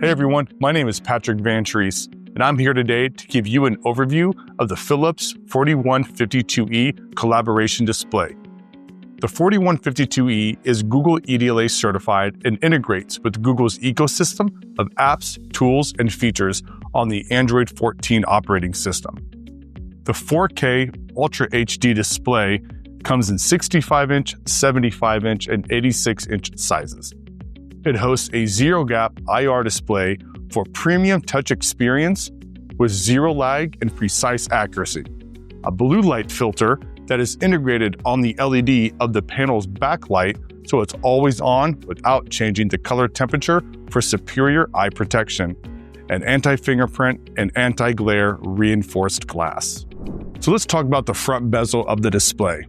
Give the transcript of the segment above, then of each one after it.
Hey everyone, my name is Patrick Van Treese, and I'm here today to give you an overview of the Philips 4152E collaboration display. The 4152E is Google EDLA certified and integrates with Google's ecosystem of apps, tools, and features on the Android 14 operating system. The 4K Ultra HD display comes in 65-inch, 75-inch, and 86-inch sizes. It hosts a zero-gap IR display for premium touch experience with zero lag and precise accuracy, a blue light filter that is integrated on the LED of the panel's backlight so it's always on without changing the color temperature for superior eye protection, and anti-fingerprint and anti-glare reinforced glass. So let's talk about the front bezel of the display.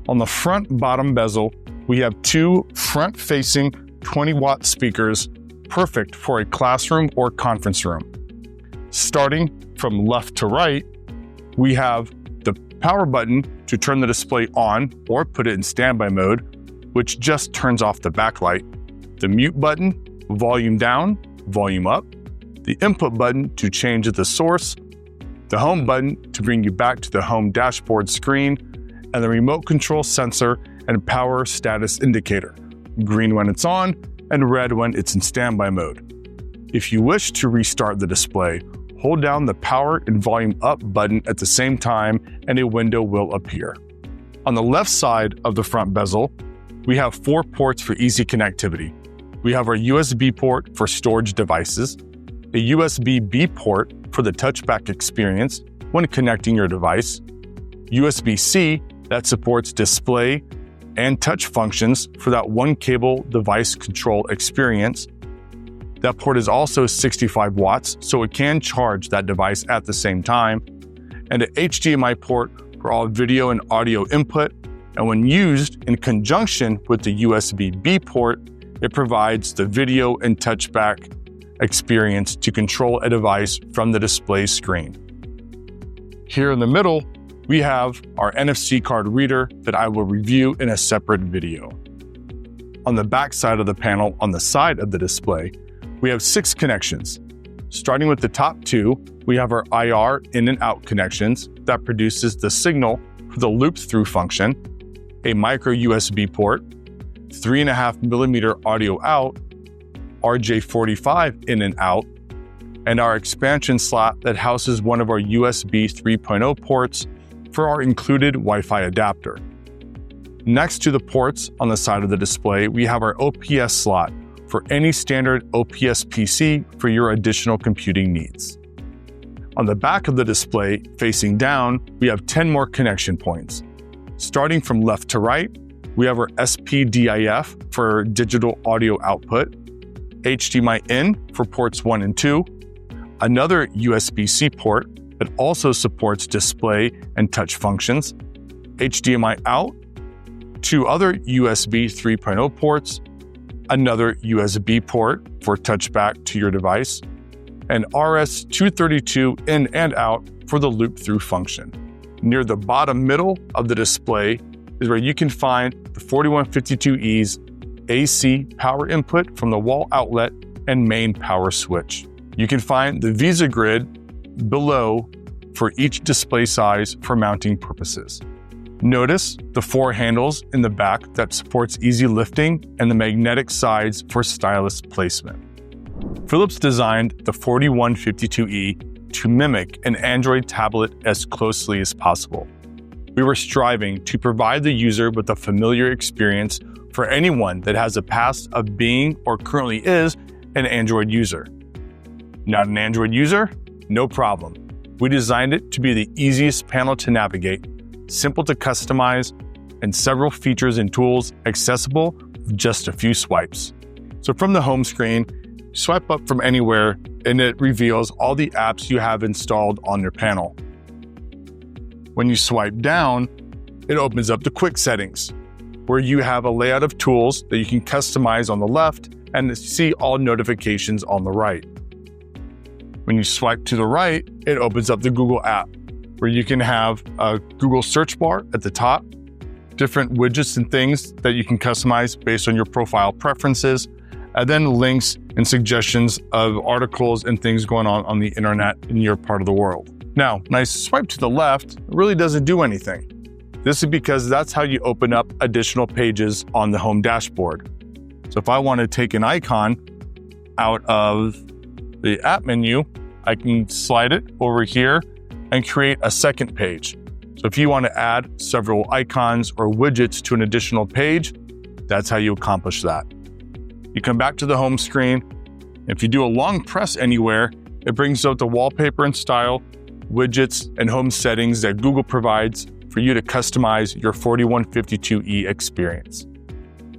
On the front bottom bezel, we have two front-facing 20-watt speakers, perfect for a classroom or conference room. Starting from left to right, we have the power button to turn the display on or put it in standby mode, which just turns off the backlight, the mute button, volume down, volume up, the input button to change the source, the home button to bring you back to the home dashboard screen, and the remote control sensor and power status indicator, green when it's on and red when it's in standby mode. If you wish to restart the display, hold down the power and volume up button at the same time and a window will appear. On the left side of the front bezel, we have 4 ports for easy connectivity. We have our USB port for storage devices, a USB-B port for the touchback experience when connecting your device, USB-C that supports display and touch functions for that one cable device control experience. That port is also 65 watts, so it can charge that device at the same time, and an HDMI port for all video and audio input, and when used in conjunction with the USB-B port, it provides the video and touchback experience to control a device from the display screen. Here in the middle, we have our NFC card reader that I will review in a separate video. On the back side of the panel, on the side of the display, we have 6 connections. Starting with the top 2, we have our IR in and out connections that produces the signal for the loop-through function, a micro USB port, 3.5mm audio out, RJ45 in and out, and our expansion slot that houses one of our USB 3.0 ports for our included Wi-Fi adapter. Next to the ports on the side of the display, we have our OPS slot for any standard OPS PC for your additional computing needs. On the back of the display, facing down, we have 10 more connection points. Starting from left to right, we have our SPDIF for digital audio output, HDMI in for ports 1 and 2, another USB-C port that also supports display and touch functions, HDMI out, 2 other USB 3.0 ports, another USB port for touchback to your device, and RS-232 in and out for the loop-through function. Near the bottom middle of the display is where you can find the 4152E's AC power input from the wall outlet and main power switch. You can find the Visa grid below for each display size for mounting purposes. Notice the 4 handles in the back that supports easy lifting and the magnetic sides for stylus placement. Philips designed the 4152E to mimic an Android tablet as closely as possible. We were striving to provide the user with a familiar experience for anyone that has a past of being or currently is an Android user. Not an Android user? No problem. We designed it to be the easiest panel to navigate, simple to customize, and several features and tools accessible with just a few swipes. So from the home screen, swipe up from anywhere and it reveals all the apps you have installed on your panel. When you swipe down, it opens up the quick settings, where you have a layout of tools that you can customize on the left and see all notifications on the right. When you swipe to the right, it opens up the Google app, where you can have a Google search bar at the top, different widgets and things that you can customize based on your profile preferences, and then links and suggestions of articles and things going on the internet in your part of the world. Now, when I swipe to the left, it really doesn't do anything. This is because that's how you open up additional pages on the home dashboard. So if I want to take an icon out of the app menu, I can slide it over here and create a second page. So if you want to add several icons or widgets to an additional page, that's how you accomplish that. You come back to the home screen. If you do a long press anywhere, it brings out the wallpaper and style, widgets, and home settings that Google provides for you to customize your 4152E experience.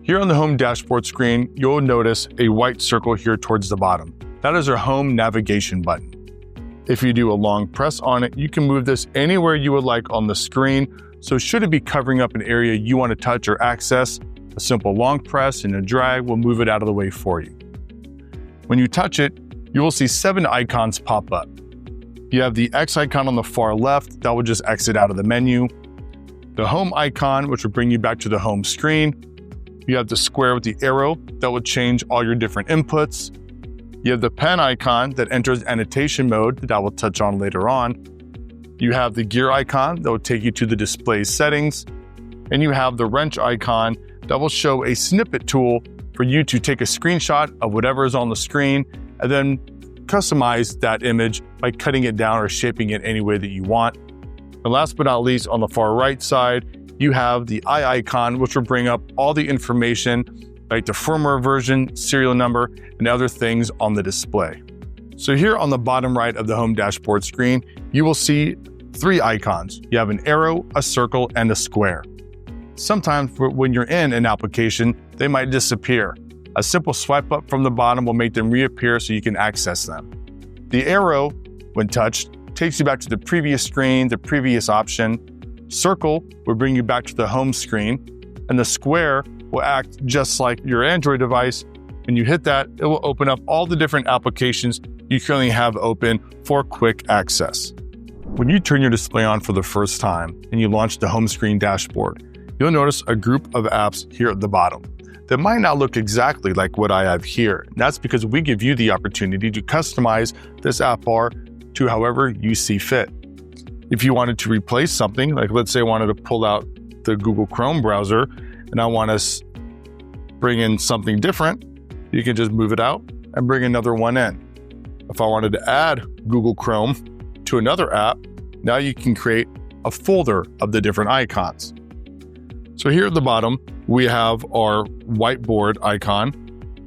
Here on the home dashboard screen, you'll notice a white circle here towards the bottom. That is our home navigation button. If you do a long press on it, you can move this anywhere you would like on the screen. So should it be covering up an area you want to touch or access, a simple long press and a drag will move it out of the way for you. When you touch it, you will see 7 icons pop up. You have the X icon on the far left, that will just exit out of the menu. The home icon, which will bring you back to the home screen. You have the square with the arrow that will change all your different inputs. You have the pen icon that enters annotation mode that I will touch on later on. You have the gear icon that will take you to the display settings. And you have the wrench icon that will show a snippet tool for you to take a screenshot of whatever is on the screen and then customize that image by cutting it down or shaping it any way that you want. And last but not least, on the far right side, you have the eye icon, which will bring up all the information like the firmware version, serial number, and other things on the display. So here on the bottom right of the home dashboard screen, you will see 3 icons. You have an arrow, a circle, and a square. Sometimes when you're in an application, they might disappear. A simple swipe up from the bottom will make them reappear so you can access them. The arrow, when touched, takes you back to the previous screen, the previous option. Circle will bring you back to the home screen, and the square will act just like your Android device. When you hit that, it will open up all the different applications you currently have open for quick access. When you turn your display on for the first time and you launch the home screen dashboard, you'll notice a group of apps here at the bottom that might not look exactly like what I have here. And that's because we give you the opportunity to customize this app bar to however you see fit. If you wanted to replace something, like let's say I wanted to pull out the Google Chrome browser and I want to bring in something different, you can just move it out and bring another one in. If I wanted to add Google Chrome to another app, now you can create a folder of the different icons. So here at the bottom, we have our Whiteboard icon,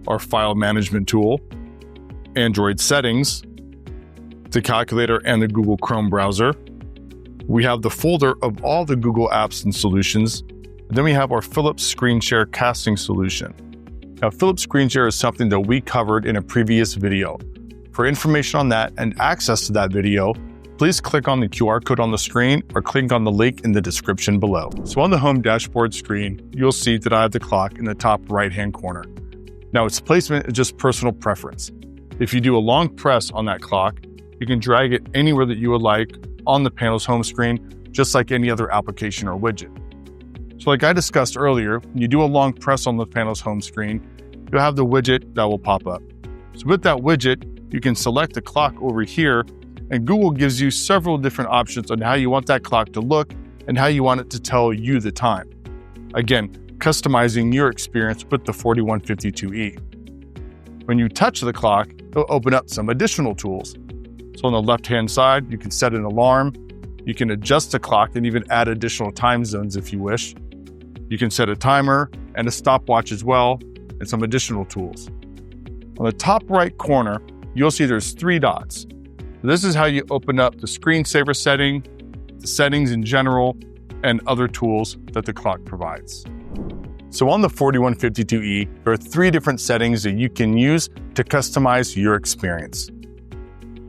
our file management tool, Android settings, the calculator and the Google Chrome browser. We have the folder of all the Google apps and solutions. And then we have our Philips ScreenShare casting solution. Now, Philips ScreenShare is something that we covered in a previous video. For information on that and access to that video, please click on the QR code on the screen or click on the link in the description below. So on the home dashboard screen, you'll see that I have the clock in the top right-hand corner. Now, its placement is just personal preference. If you do a long press on that clock, you can drag it anywhere that you would like on the panel's home screen, just like any other application or widget. So like I discussed earlier, when you do a long press on the panel's home screen, you'll have the widget that will pop up. So with that widget, you can select the clock over here, and Google gives you several different options on how you want that clock to look and how you want it to tell you the time. Again, customizing your experience with the 4152E. When you touch the clock, it'll open up some additional tools. So on the left-hand side, you can set an alarm. You can adjust the clock and even add additional time zones if you wish. You can set a timer and a stopwatch as well, and some additional tools. On the top right corner, you'll see there's 3 dots. This is how you open up the screensaver setting, the settings in general, and other tools that the clock provides. So on the 4152E, there are 3 different settings that you can use to customize your experience.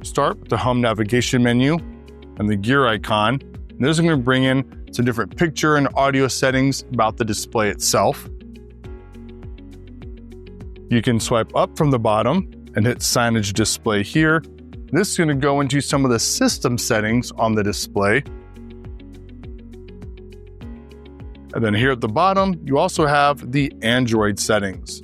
Start with the home navigation menu and the gear icon. And this is going to bring in some different picture and audio settings about the display itself. You can swipe up from the bottom and hit signage display here. This is going to go into some of the system settings on the display. And then here at the bottom, you also have the Android settings.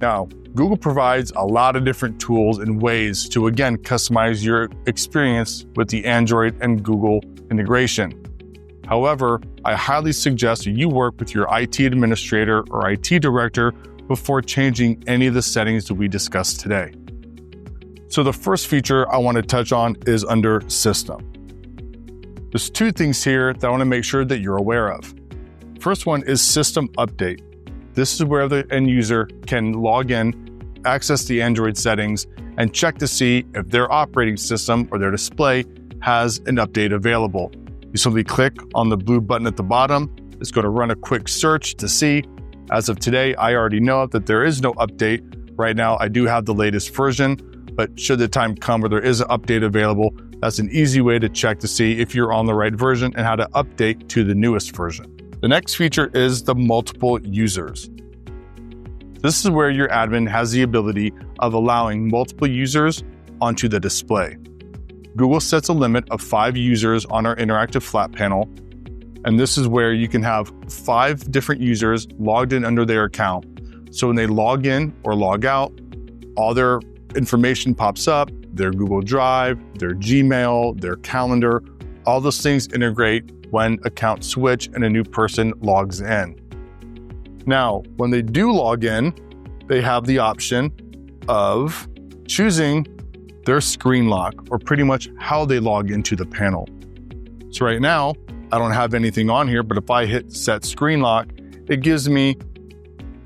Now, Google provides a lot of different tools and ways to, again, customize your experience with the Android and Google integration. However, I highly suggest that you work with your IT administrator or IT director before changing any of the settings that we discussed today. So the first feature I want to touch on is under System. There's two things here that I want to make sure that you're aware of. First one is System Update. This is where the end user can log in, access the Android settings, and check to see if their operating system or their display has an update available. You simply click on the blue button at the bottom. It's going to run a quick search to see. As of today, I already know that there is no update. Right now, I do have the latest version, but should the time come where there is an update available, that's an easy way to check to see if you're on the right version and how to update to the newest version. The next feature is the multiple users. This is where your admin has the ability of allowing multiple users onto the display. Google sets a limit of 5 users on our interactive flat panel, and this is where you can have 5 different users logged in under their account. So when they log in or log out, all their information pops up, their Google Drive, their Gmail, their calendar, all those things integrate when accounts switch and a new person logs in. Now, when they do log in, they have the option of choosing their screen lock, or pretty much how they log into the panel. So right now, I don't have anything on here, but if I hit set screen lock, it gives me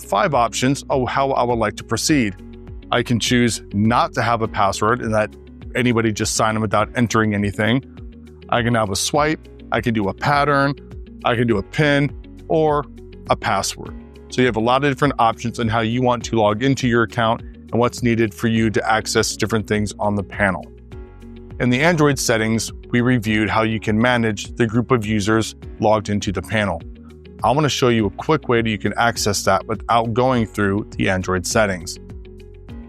5 options of how I would like to proceed. I can choose not to have a password and that anybody just sign in without entering anything. I can have a swipe, I can do a pattern, I can do a PIN, or a password. So you have a lot of different options on how you want to log into your account and what's needed for you to access different things on the panel. In the Android settings, we reviewed how you can manage the group of users logged into the panel. I want to show you a quick way that you can access that without going through the Android settings.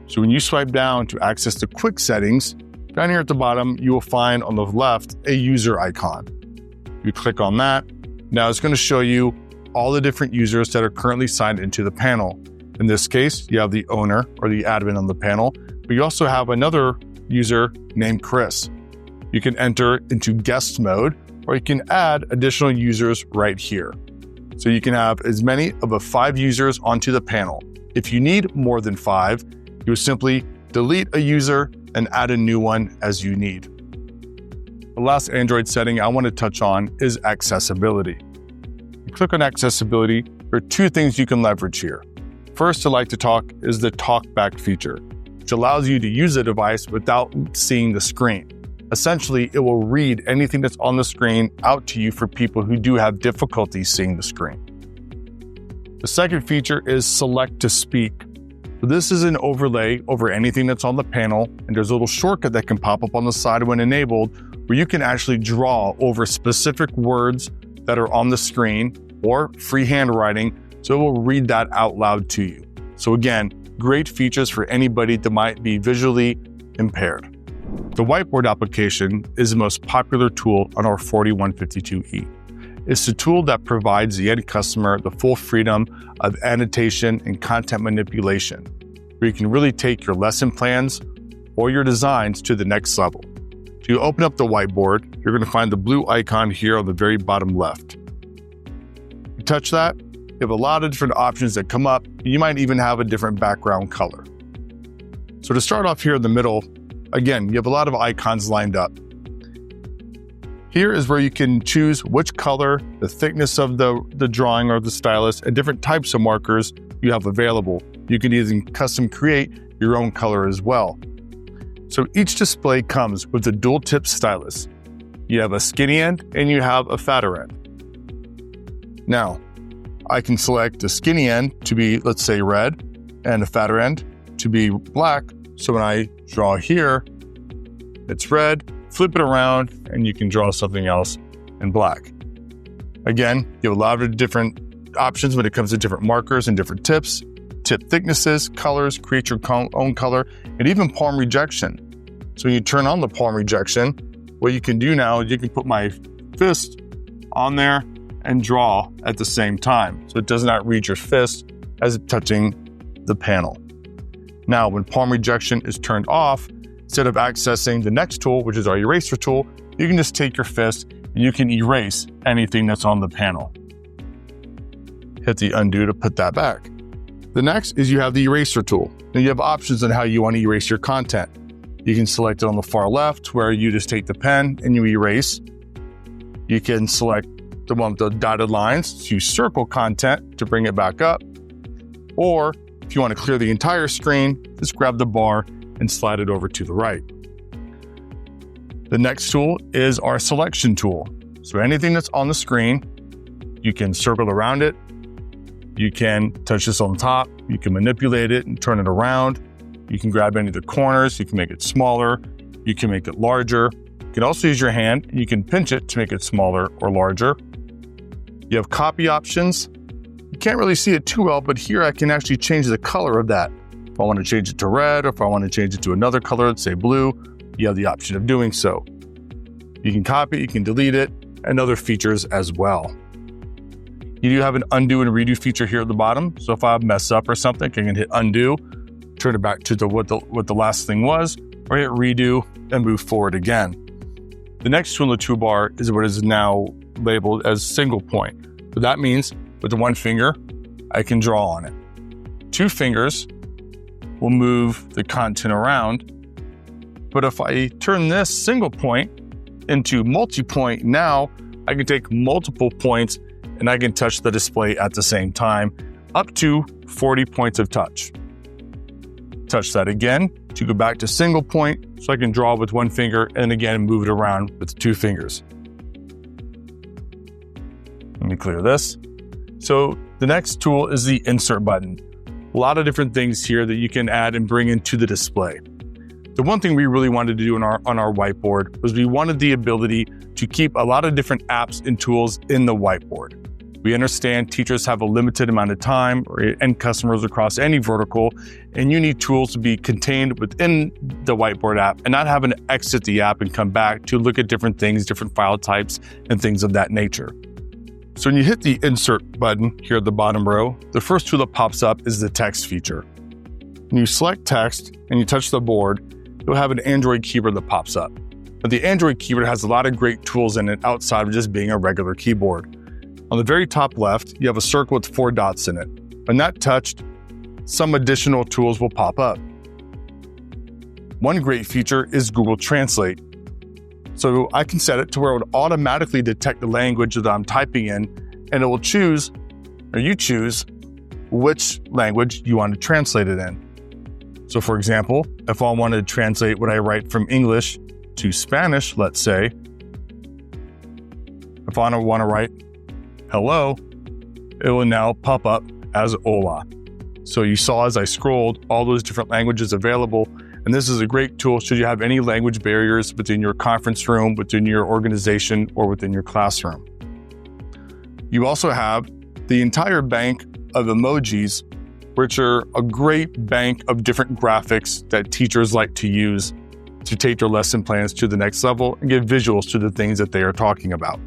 So when you swipe down to access the quick settings, down here at the bottom, you will find on the left a user icon. You click on that. Now it's going to show you all the different users that are currently signed into the panel. In this case, you have the owner or the admin on the panel, but you also have another user named Chris. You can enter into guest mode, or you can add additional users right here. So you can have as many of 5 users onto the panel. If you need more than 5, you simply delete a user and add a new one as you need. The last Android setting I want to touch on is accessibility. You click on accessibility, there are 2 things you can leverage here. First, I like to talk is the talkback feature, which allows you to use the device without seeing the screen. Essentially, it will read anything that's on the screen out to you for people who do have difficulty seeing the screen. The second feature is select to speak. So this is an overlay over anything that's on the panel, and there's a little shortcut that can pop up on the side when enabled, where you can actually draw over specific words that are on the screen or free handwriting, so it will read that out loud to you. So again, great features for anybody that might be visually impaired. The Whiteboard application is the most popular tool on our 4152E. It's the tool that provides the end customer the full freedom of annotation and content manipulation, where you can really take your lesson plans or your designs to the next level. So you open up the Whiteboard, you're going to find the blue icon here on the very bottom left. You touch that, you have a lot of different options that come up. You might even have a different background color. So to start off here in the middle, again, you have a lot of icons lined up. Here is where you can choose which color, the thickness of the drawing or the stylus, and different types of markers you have available. You can even custom create your own color as well. So each display comes with a dual tip stylus. You have a skinny end and you have a fatter end. Now, I can select the skinny end to be, let's say, red, and the fatter end to be black. So when I draw here, it's red, flip it around, and you can draw something else in black. Again, you have a lot of different options when it comes to different markers and different tips, tip thicknesses, colors, create your own color, and even palm rejection. So when you turn on the palm rejection, what you can do now is you can put my fist on there and draw at the same time. So it does not read your fist as it's touching the panel. Now, when palm rejection is turned off, instead of accessing the next tool, which is our eraser tool, you can just take your fist and you can erase anything that's on the panel. Hit the undo to put that back. The next is you have the eraser tool. Now you have options on how you want to erase your content. You can select it on the far left where you just take the pen and you erase. You can select the one with the dotted lines to circle content to bring it back up. Or if you want to clear the entire screen, just grab the bar and slide it over to the right. The next tool is our selection tool. So anything that's on the screen, you can circle around it. You can touch this on top. You can manipulate it and turn it around. You can grab any of the corners. You can make it smaller. You can make it larger. You can also use your hand. You can pinch it to make it smaller or larger. You have copy options. You can't really see it too well, but here I can actually change the color of that. If I want to change it to red, or if I want to change it to another color, let's say blue, you have the option of doing so. You can copy, you can delete it, and other features as well. You do have an undo and redo feature here at the bottom. So if I mess up or something, I can hit undo, turn it back to what the last thing was, or hit redo and move forward again. The next tool in the toolbar is what is now labeled as single point. So that means with the one finger, I can draw on it. Two fingers will move the content around. But if I turn this single point into multi-point, now I can take multiple points and I can touch the display at the same time, up to 40 points of touch. Touch that again to go back to single point, so I can draw with one finger and again move it around with two fingers. Let me clear this. So the next tool is the insert button. A lot of different things here that you can add and bring into the display. The one thing we really wanted to do on our whiteboard was we wanted the ability to keep a lot of different apps and tools in the whiteboard. We understand teachers have a limited amount of time and customers across any vertical, and you need tools to be contained within the whiteboard app and not having to exit the app and come back to look at different things, different file types, and things of that nature. So when you hit the insert button here at the bottom row, the first tool that pops up is the text feature. When you select text and you touch the board, you'll have an Android keyboard that pops up. But the Android keyboard has a lot of great tools in it outside of just being a regular keyboard. On the very top left, you have a circle with 4 dots in it. When that touched, some additional tools will pop up. One great feature is Google Translate. So I can set it to where it would automatically detect the language that I'm typing in, and it will choose, or you choose, which language you want to translate it in. So for example, if I want to translate what I write from English to Spanish, let's say, if I want to write hello, it will now pop up as hola. So you saw as I scrolled all those different languages available, and this is a great tool should you have any language barriers within your conference room, within your organization, or within your classroom. You also have the entire bank of emojis, which are a great bank of different graphics that teachers like to use to take their lesson plans to the next level and give visuals to the things that they are talking about.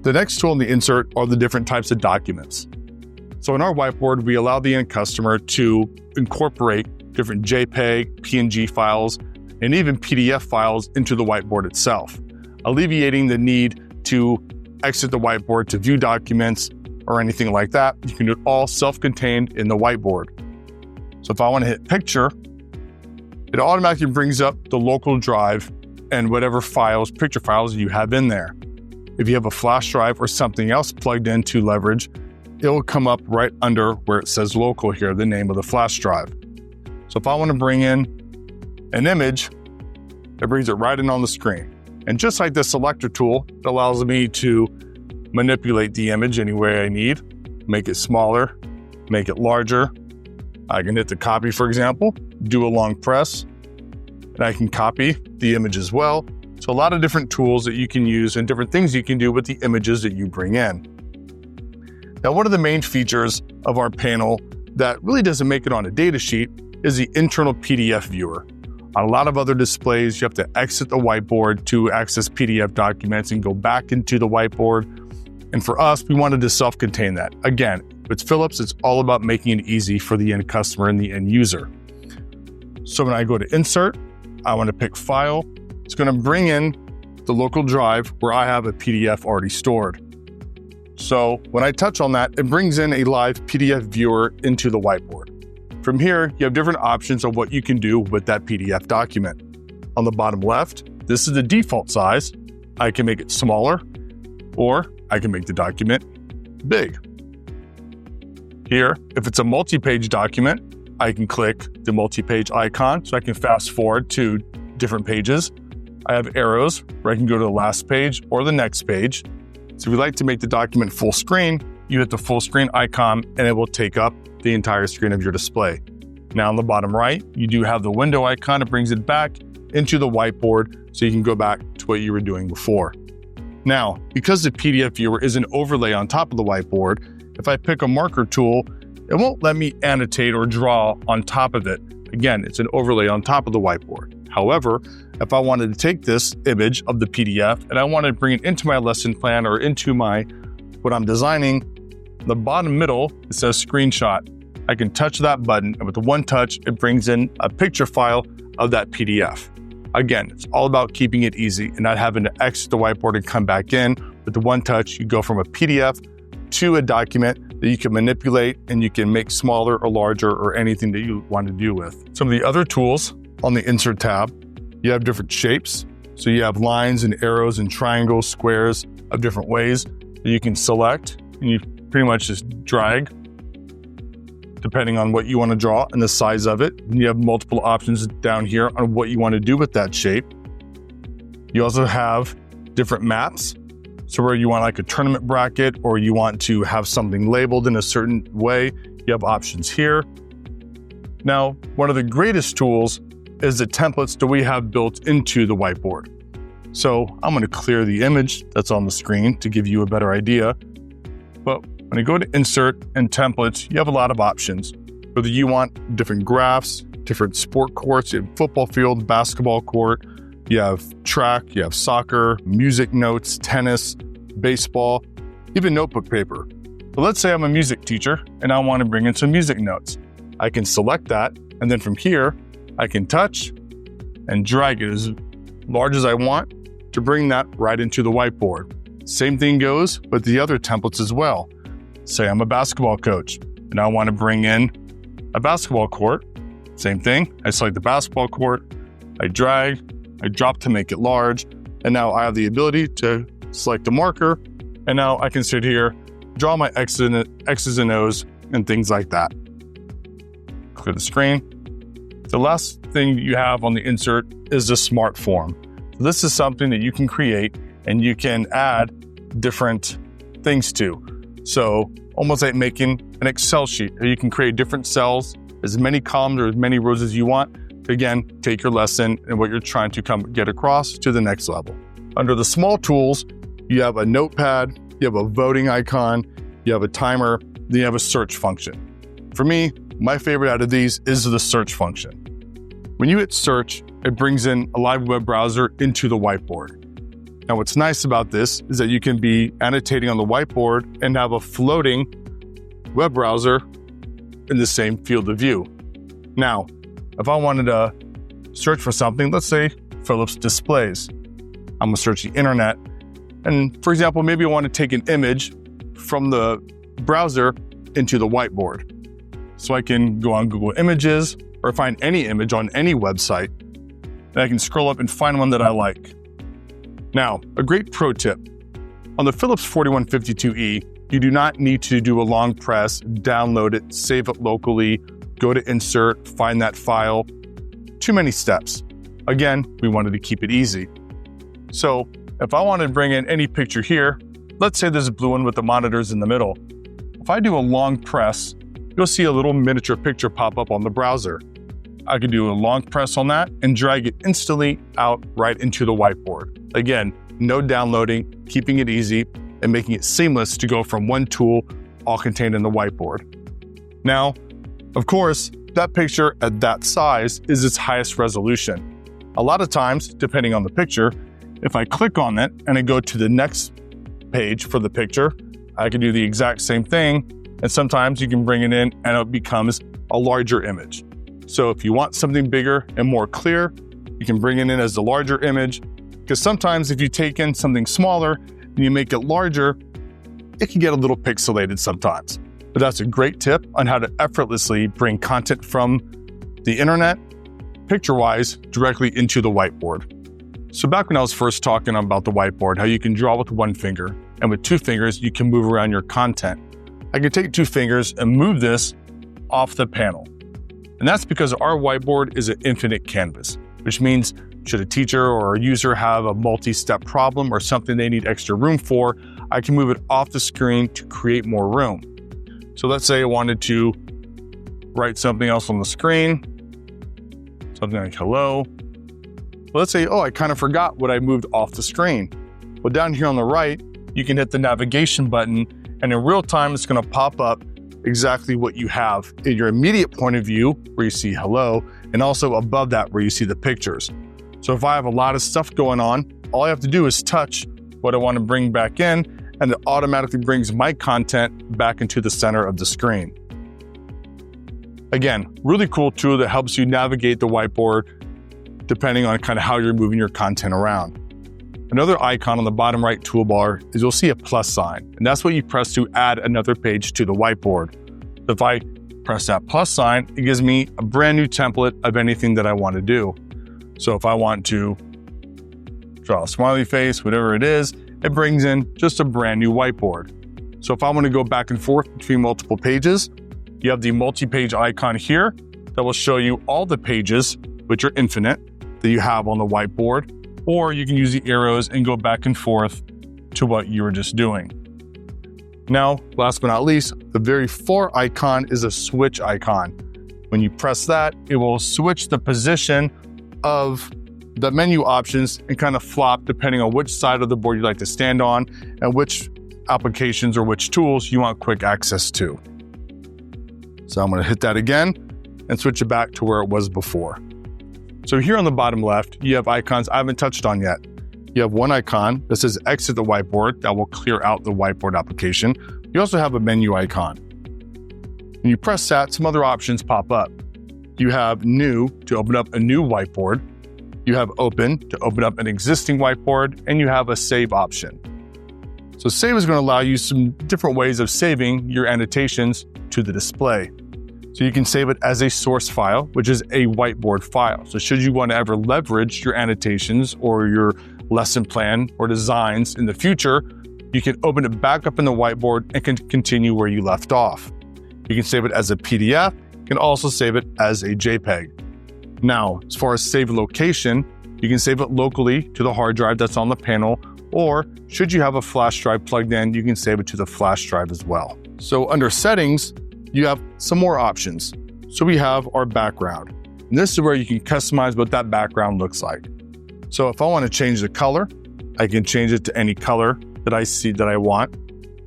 The next tool in the insert are the different types of documents. So in our whiteboard, we allow the end customer to incorporate different JPEG, PNG files, and even PDF files into the whiteboard itself, alleviating the need to exit the whiteboard to view documents or anything like that. You can do it all self-contained in the whiteboard. So if I want to hit picture, it automatically brings up the local drive and whatever files, picture files you have in there. If you have a flash drive or something else plugged in to leverage, it will come up right under where it says local here, the name of the flash drive. So if I want to bring in an image, it brings it right in on the screen. And just like the selector tool, it allows me to manipulate the image any way I need, make it smaller, make it larger. I can hit the copy, for example, do a long press, and I can copy the image as well. So a lot of different tools that you can use and different things you can do with the images that you bring in. Now, one of the main features of our panel that really doesn't make it on a data sheet is the internal PDF viewer. On a lot of other displays, you have to exit the whiteboard to access PDF documents and go back into the whiteboard. And for us, we wanted to self-contain that. Again, With Philips, it's all about making it easy for the end customer and the end user. So when I go to Insert, I want to pick File. It's going to bring in the local drive where I have a PDF already stored. So when I touch on that, it brings in a live PDF viewer into the whiteboard. From here, you have different options of what you can do with that PDF document. On the bottom left, this is the default size. I can make it smaller, or I can make the document big. Here, if it's a multi-page document, I can click the multi-page icon so I can fast forward to different pages. I have arrows where I can go to the last page or the next page. So if you'd like to make the document full screen, you hit the full screen icon and it will take up the entire screen of your display. Now on the bottom right, you do have the window icon. It brings it back into the whiteboard so you can go back to what you were doing before. Now, because the PDF viewer is an overlay on top of the whiteboard, if I pick a marker tool, it won't let me annotate or draw on top of it. Again, it's an overlay on top of the whiteboard. However, if I wanted to take this image of the PDF and I wanted to bring it into my lesson plan or into what I'm designing, the bottom middle, it says screenshot. I can touch that button, and with the one touch, it brings in a picture file of that PDF. Again, it's all about keeping it easy and not having to exit the whiteboard and come back in. With the one touch, you go from a PDF to a document that you can manipulate and you can make smaller or larger or anything that you want to do with. Some of the other tools on the Insert tab, you have different shapes. So you have lines and arrows and triangles, squares of different ways that you can select, and you pretty much just drag depending on what you want to draw and the size of it. And you have multiple options down here on what you want to do with that shape. You also have different maps. So where you want like a tournament bracket or you want to have something labeled in a certain way, you have options here. Now, one of the greatest tools is the templates that we have built into the whiteboard. So I'm going to clear the image that's on the screen to give you a better idea. But when you go to Insert and Templates, you have a lot of options. Whether you want different graphs, different sport courts, you have football field, basketball court, you have track, you have soccer, music notes, tennis, baseball, even notebook paper. But let's say I'm a music teacher and I want to bring in some music notes. I can select that, and then from here, I can touch and drag it as large as I want to bring that right into the whiteboard. Same thing goes with the other templates as well. Say I'm a basketball coach and I want to bring in a basketball court. Same thing, I select the basketball court, I drag, I drop to make it large, and now I have the ability to select a marker, and now I can sit here, draw my X's and O's and things like that. Clear the screen. The last thing you have on the Insert is the Smart Form. This is something that you can create and you can add different things to. So almost like making an Excel sheet, or you can create different cells, as many columns or as many rows as you want. Again, take your lesson and what you're trying to get across to the next level. Under the small tools, you have a notepad, you have a voting icon, you have a timer, then you have a search function. For me, my favorite out of these is the search function. When you hit search, it brings in a live web browser into the whiteboard. Now, what's nice about this is that you can be annotating on the whiteboard and have a floating web browser in the same field of view. Now, if I wanted to search for something, let's say Philips displays, I'm gonna search the internet. And for example, maybe I want to take an image from the browser into the whiteboard. So I can go on Google Images or find any image on any website, and I can scroll up and find one that I like. Now, a great pro tip. On the Philips 4152E, you do not need to do a long press, download it, save it locally, go to Insert, find that file. Too many steps. Again, we wanted to keep it easy. So if I wanted to bring in any picture here, let's say there's a blue one with the monitors in the middle. If I do a long press, you'll see a little miniature picture pop up on the browser. I can do a long press on that and drag it instantly out right into the whiteboard. Again, no downloading, keeping it easy, and making it seamless to go from one tool all contained in the whiteboard. Now, of course, that picture at that size is its highest resolution. A lot of times, depending on the picture, if I click on it and I go to the next page for the picture, I can do the exact same thing And sometimes you can bring it in and it becomes a larger image. So if you want something bigger and more clear, you can bring it in as the larger image, because sometimes if you take in something smaller and you make it larger, it can get a little pixelated sometimes. But that's a great tip on how to effortlessly bring content from the internet, picture-wise, directly into the whiteboard. So back when I was first talking about the whiteboard, how you can draw with one finger, and with two fingers, you can move around your content. I can take two fingers and move this off the panel. And that's because our whiteboard is an infinite canvas, which means should a teacher or a user have a multi-step problem or something they need extra room for, I can move it off the screen to create more room. So let's say I wanted to write something else on the screen, something like hello. Let's say, I kind of forgot what I moved off the screen. Well, down here on the right, you can hit the navigation button, and in real time, it's going to pop up exactly what you have in your immediate point of view, where you see hello, and also above that where you see the pictures. So if I have a lot of stuff going on, all I have to do is touch what I want to bring back in, and it automatically brings my content back into the center of the screen. Again, really cool tool that helps you navigate the whiteboard depending on kind of how you're moving your content around. Another icon on the bottom right toolbar is you'll see a plus sign, and that's what you press to add another page to the whiteboard. If I press that plus sign, it gives me a brand new template of anything that I want to do. So if I want to draw a smiley face, whatever it is, it brings in just a brand new whiteboard. So if I want to go back and forth between multiple pages, you have the multi-page icon here that will show you all the pages, which are infinite, that you have on the whiteboard, or you can use the arrows and go back and forth to what you were just doing. Now, last but not least, the very far icon is a switch icon. When you press that, it will switch the position of the menu options and kind of flop depending on which side of the board you'd like to stand on and which applications or which tools you want quick access to. So I'm going to hit that again and switch it back to where it was before. So here on the bottom left, you have icons I haven't touched on yet. You have one icon that says exit the whiteboard that will clear out the whiteboard application. You also have a menu icon. When you press that, some other options pop up. You have new to open up a new whiteboard. You have open to open up an existing whiteboard, and you have a save option. So save is going to allow you some different ways of saving your annotations to the display. So you can save it as a source file, which is a whiteboard file. So should you want to ever leverage your annotations or your lesson plan or designs in the future, you can open it back up in the whiteboard and can continue where you left off. You can save it as a PDF. You can also save it as a JPEG. Now, as far as save location, you can save it locally to the hard drive that's on the panel, or should you have a flash drive plugged in, you can save it to the flash drive as well. So under settings, you have some more options. So we have our background. And this is where you can customize what that background looks like. So if I want to change the color, I can change it to any color that I see that I want.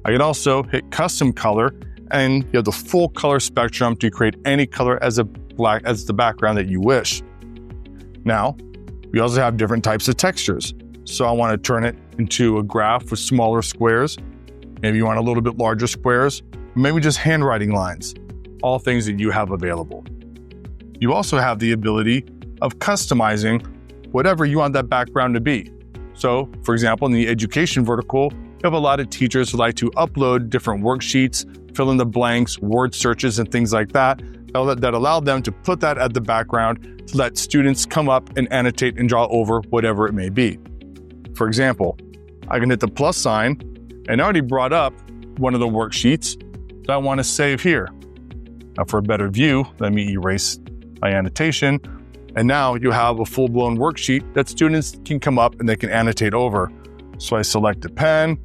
I can also hit custom color, and you have the full color spectrum to create any color as the background that you wish. Now, we also have different types of textures. So I want to turn it into a graph with smaller squares. Maybe you want a little bit larger squares, maybe just handwriting lines, all things that you have available. You also have the ability of customizing whatever you want that background to be. So, for example, in the education vertical, you have a lot of teachers who like to upload different worksheets, fill in the blanks, word searches, and things like that allow them to put that at the background to let students come up and annotate and draw over whatever it may be. For example, I can hit the plus sign, and I already brought up one of the worksheets that I want to save here. Now, for a better view, let me erase my annotation, and now you have a full-blown worksheet that students can come up and they can annotate over. So I select a pen,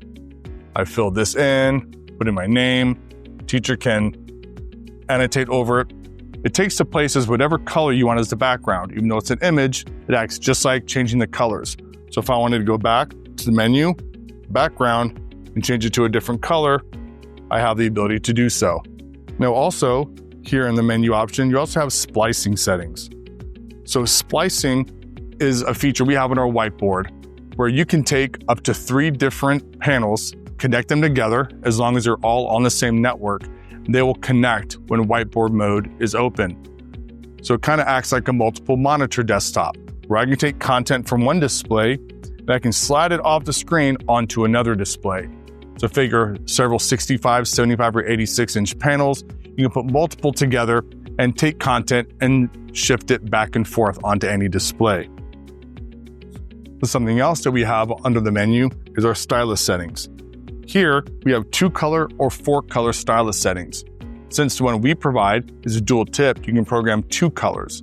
I fill this in, put in my name, teacher can annotate over it. It takes the place as whatever color you want as the background. Even though it's an image, it acts just like changing the colors. So if I wanted to go back to the menu, background, and change it to a different color, I have the ability to do so. Now also, here in the menu option, you also have splicing settings. So splicing is a feature we have on our whiteboard where you can take up to 3 different panels, connect them together as long as they're all on the same network, They will connect when whiteboard mode is open. So it kind of acts like a multiple monitor desktop, where I can take content from one display and I can slide it off the screen onto another display. So figure several 65, 75, or 86-inch panels. You can put multiple together and take content and shift it back and forth onto any display. Something else that we have under the menu is our stylus settings. Here, we have 2-color or 4-color stylus settings. Since the one we provide is a dual tip, you can program 2 colors.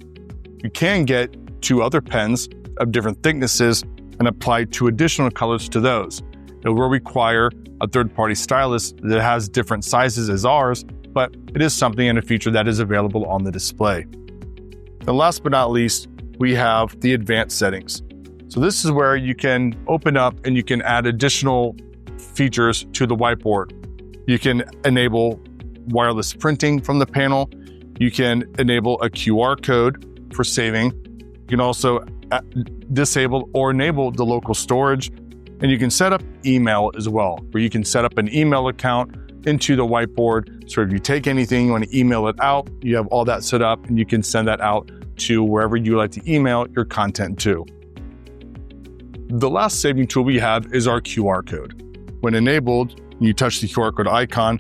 You can get 2 other pens of different thicknesses and apply 2 additional colors to those. It will require a third-party stylus that has different sizes as ours, but it is something and a feature that is available on the display. And last but not least, we have the advanced settings. So this is where you can open up and you can add additional features to the whiteboard. You can enable wireless printing from the panel. You can enable a QR code for saving. You can also disable or enable the local storage. And you can set up email as well, where you can set up an email account into the whiteboard. So if you take anything, you want to email it out, you have all that set up and you can send that out to wherever you like to email your content to. The last saving tool we have is our QR code. When enabled, you touch the QR code icon,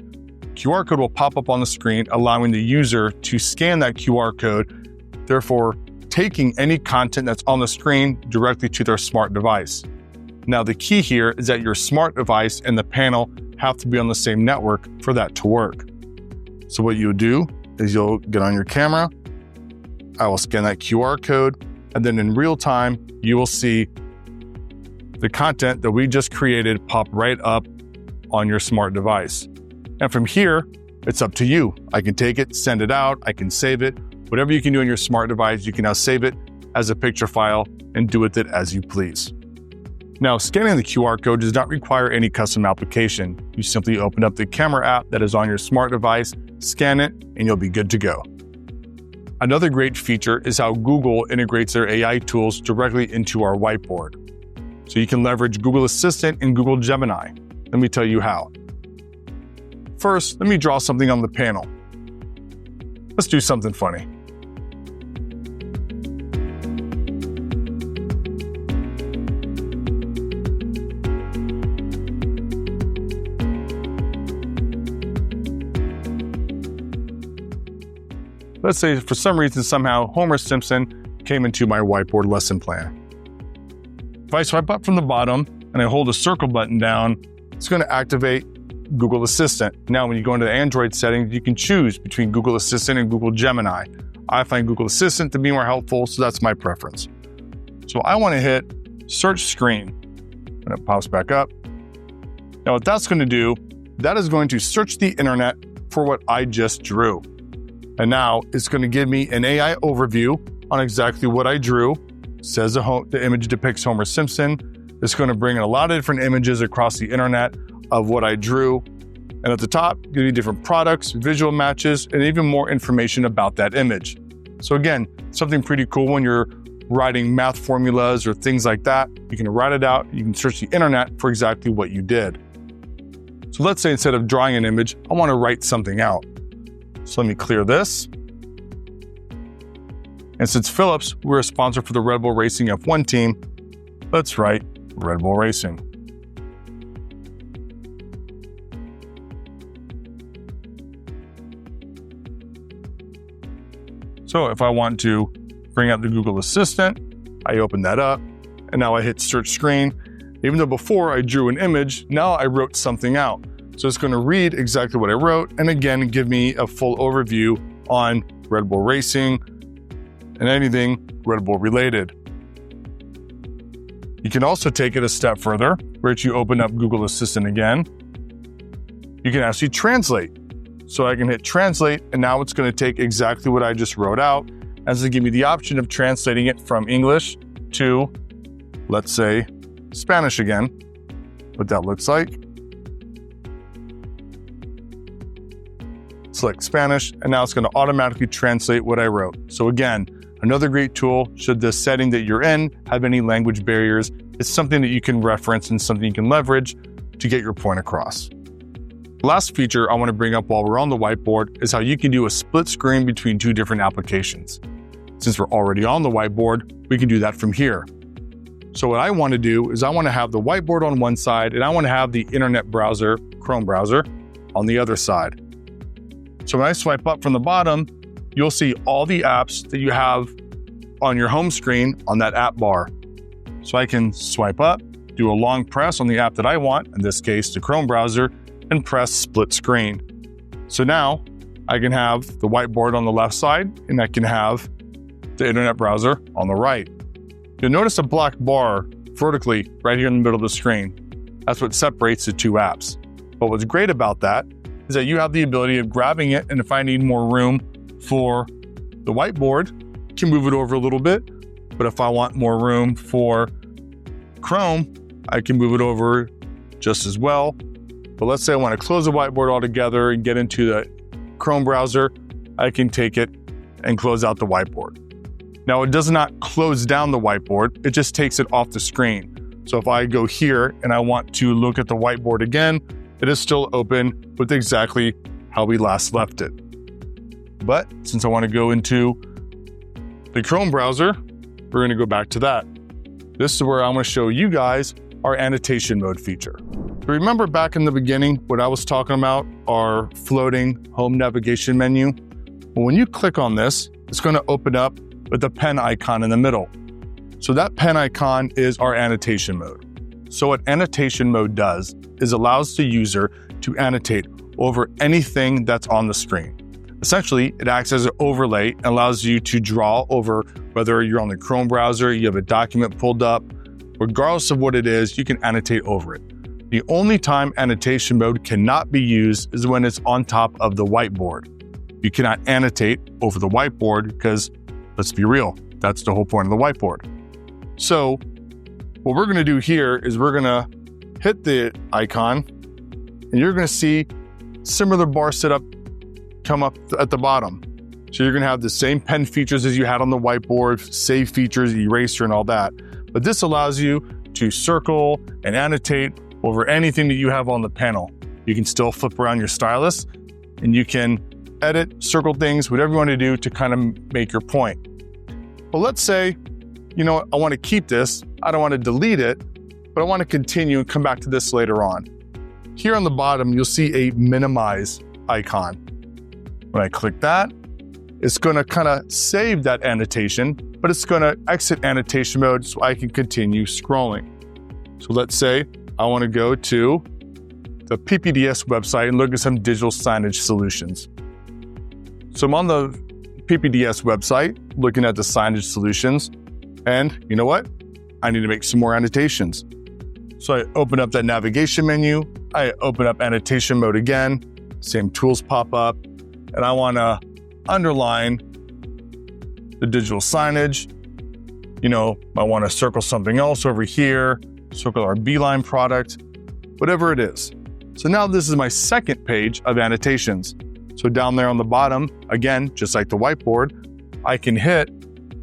QR code will pop up on the screen, allowing the user to scan that QR code, therefore taking any content that's on the screen directly to their smart device. Now, the key here is that your smart device and the panel have to be on the same network for that to work. So what you'll do is you'll get on your camera, I will scan that QR code, and then in real time, you will see the content that we just created pop right up on your smart device. And from here, it's up to you. I can take it, send it out, I can save it. Whatever you can do on your smart device, you can now save it as a picture file and do with it as you please. Now, scanning the QR code does not require any custom application. You simply open up the camera app that is on your smart device, scan it, and you'll be good to go. Another great feature is how Google integrates their AI tools directly into our whiteboard. So you can leverage Google Assistant and Google Gemini. Let me tell you how. First, let me draw something on the panel. Let's do something funny. Let's say for some reason, somehow, Homer Simpson came into my whiteboard lesson plan. If I swipe up from the bottom and I hold the circle button down, it's going to activate Google Assistant. Now, when you go into the Android settings, you can choose between Google Assistant and Google Gemini. I find Google Assistant to be more helpful, so that's my preference. So I want to hit Search Screen, and it pops back up. Now, what that's going to do, that is going to search the internet for what I just drew. And now it's going to give me an AI overview on exactly what I drew. It says the image depicts Homer Simpson. It's going to bring in a lot of different images across the internet of what I drew. And at the top, give you different products, visual matches, and even more information about that image. So again, something pretty cool when you're writing math formulas or things like that. You can write it out. You can search the internet for exactly what you did. So let's say instead of drawing an image, I want to write something out. So let me clear this. And since Phillips, we're a sponsor for the Red Bull Racing F1 team, let's write Red Bull Racing. So if I want to bring up the Google Assistant, I open that up, and now I hit Search Screen. Even though before I drew an image, now I wrote something out. So it's going to read exactly what I wrote, and again, give me a full overview on Red Bull Racing and anything Red Bull related. You can also take it a step further, where you open up Google Assistant again. You can actually translate. So I can hit Translate, and now it's going to take exactly what I just wrote out, as it give me the option of translating it from English to, let's say, Spanish again, what that looks like. Select Spanish, and now it's going to automatically translate what I wrote. So again, another great tool should the setting that you're in have any language barriers. It's something that you can reference and something you can leverage to get your point across. The last feature I want to bring up while we're on the whiteboard is how you can do a split screen between two different applications. Since we're already on the whiteboard, we can do that from here. So what I want to do is I want to have the whiteboard on one side and I want to have the internet browser, Chrome browser, on the other side. So when I swipe up from the bottom, you'll see all the apps that you have on your home screen on that app bar. So I can swipe up, do a long press on the app that I want, in this case, the Chrome browser, and press split screen. So now I can have the whiteboard on the left side and I can have the internet browser on the right. You'll notice a black bar vertically right here in the middle of the screen. That's what separates the two apps. But what's great about that is that you have the ability of grabbing it, and if I need more room for the whiteboard, I can move it over a little bit. But if I want more room for Chrome, I can move it over just as well. But let's say I want to close the whiteboard altogether and get into the Chrome browser, I can take it and close out the whiteboard. Now, it does not close down the whiteboard, it just takes it off the screen. So if I go here and I want to look at the whiteboard again, it is still open with exactly how we last left it. But since I want to go into the Chrome browser, we're going to go back to that. This is where I'm going to show you guys our annotation mode feature. Remember back in the beginning what I was talking about, our floating home navigation menu? Well, when you click on this, it's going to open up with the pen icon in the middle. So that pen icon is our annotation mode. So what annotation mode does is allows the user to annotate over anything that's on the screen. Essentially, it acts as an overlay and allows you to draw over whether you're on the Chrome browser, you have a document pulled up, regardless of what it is, you can annotate over it. The only time annotation mode cannot be used is when it's on top of the whiteboard. You cannot annotate over the whiteboard because, let's be real, that's the whole point of the whiteboard. So what we're going to do here is we're going to hit the icon and you're going to see similar bar setup come up at the bottom. So you're going to have the same pen features as you had on the whiteboard, save features, eraser, and all that. But this allows you to circle and annotate over anything that you have on the panel. You can still flip around your stylus and you can edit, circle things, whatever you want to do to kind of make your point. But let's say, you know what, I want to keep this. I don't want to delete it, but I want to continue and come back to this later on. Here on the bottom, you'll see a minimize icon. When I click that, it's going to kind of save that annotation, but it's going to exit annotation mode so I can continue scrolling. So let's say I want to go to the PPDS website and look at some digital signage solutions. So I'm on the PPDS website looking at the signage solutions, and you know what? I need to make some more annotations. So I open up that navigation menu, I open up annotation mode again, same tools pop up, and I want to underline the digital signage. You know, I want to circle something else over here, circle our Beeline product, whatever it is. So now this is my second page of annotations. So down there on the bottom, again, just like the whiteboard, I can hit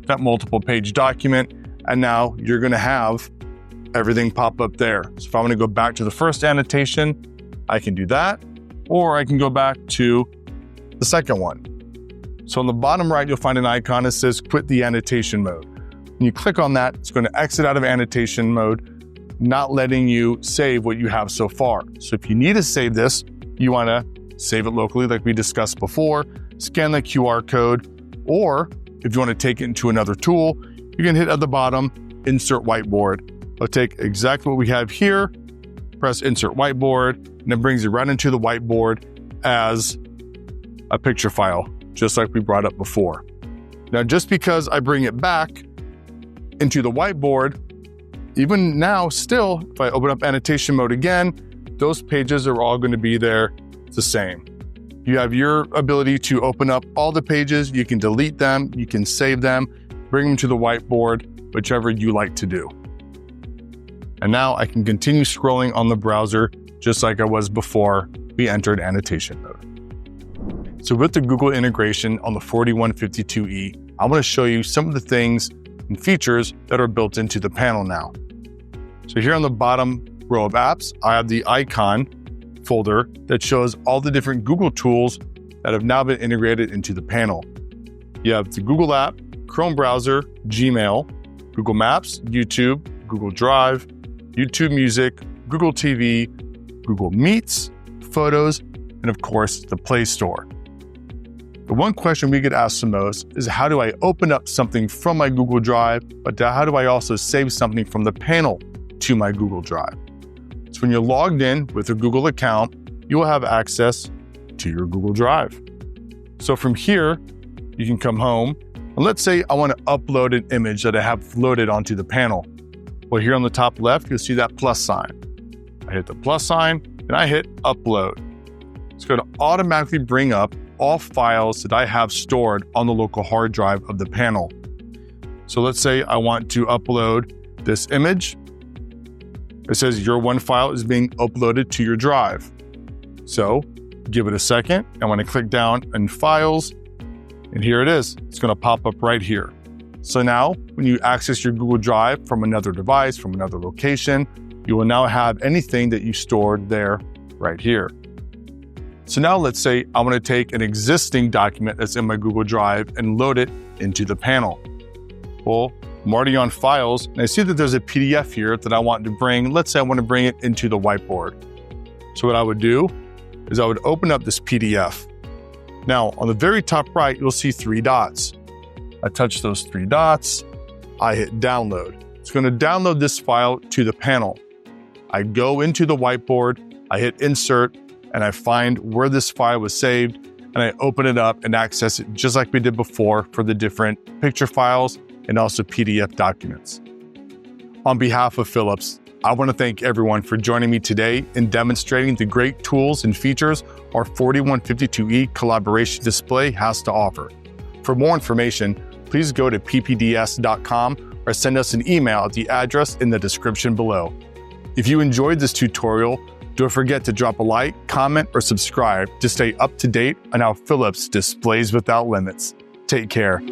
that multiple page document, and now you're going to have everything pop up there. So if I want to go back to the first annotation, I can do that, or I can go back to the second one. So on the bottom right, you'll find an icon that says quit the annotation mode. When you click on that, it's going to exit out of annotation mode, not letting you save what you have so far. So if you need to save this, you want to save it locally like we discussed before, scan the QR code, or if you want to take it into another tool, you can hit at the bottom, insert whiteboard. I'll take exactly what we have here, press insert whiteboard, and it brings you right into the whiteboard as a picture file, just like we brought up before. Now, just because I bring it back into the whiteboard, even now, still, if I open up annotation mode again, those pages are all going to be there the same. You have your ability to open up all the pages, you can delete them, you can save them, bring them to the whiteboard, whichever you like to do. And now I can continue scrolling on the browser just like I was before we entered annotation mode. So with the Google integration on the 4152E, I want to show you some of the things and features that are built into the panel now. So here on the bottom row of apps, I have the icon folder that shows all the different Google tools that have now been integrated into the panel. You have the Google app, Chrome browser, Gmail, Google Maps, YouTube, Google Drive, YouTube Music, Google TV, Google Meets, Photos, and of course, the Play Store. The one question we get asked the most is, how do I open up something from my Google Drive, but how do I also save something from the panel to my Google Drive? So when you're logged in with a Google account, you will have access to your Google Drive. So from here, you can come home, and let's say I want to upload an image that I have loaded onto the panel. Well, here on the top left, you'll see that plus sign. I hit the plus sign, and I hit upload. It's going to automatically bring up all files that I have stored on the local hard drive of the panel. So let's say I want to upload this image. It says your one file is being uploaded to your drive. So give it a second. I want to click down in Files, and here it is. It's going to pop up right here. So now when you access your Google Drive from another device, from another location, you will now have anything that you stored there right here. So now let's say I want to take an existing document that's in my Google Drive and load it into the panel. Well, I'm already on Files, and I see that there's a PDF here that I want to bring. Let's say I want to bring it into the Whiteboard. So what I would do is I would open up this PDF. Now, on the very top right, you'll see 3 dots. I touch those 3 dots. I hit Download. It's going to download this file to the panel. I go into the Whiteboard, I hit Insert, and I find where this file was saved, and I open it up and access it just like we did before for the different picture files and also PDF documents. On behalf of Philips, I want to thank everyone for joining me today in demonstrating the great tools and features our 4152E collaboration display has to offer. For more information, please go to ppds.com or send us an email at the address in the description below. If you enjoyed this tutorial, don't forget to drop a like, comment, or subscribe to stay up to date on how Philips displays without limits. Take care.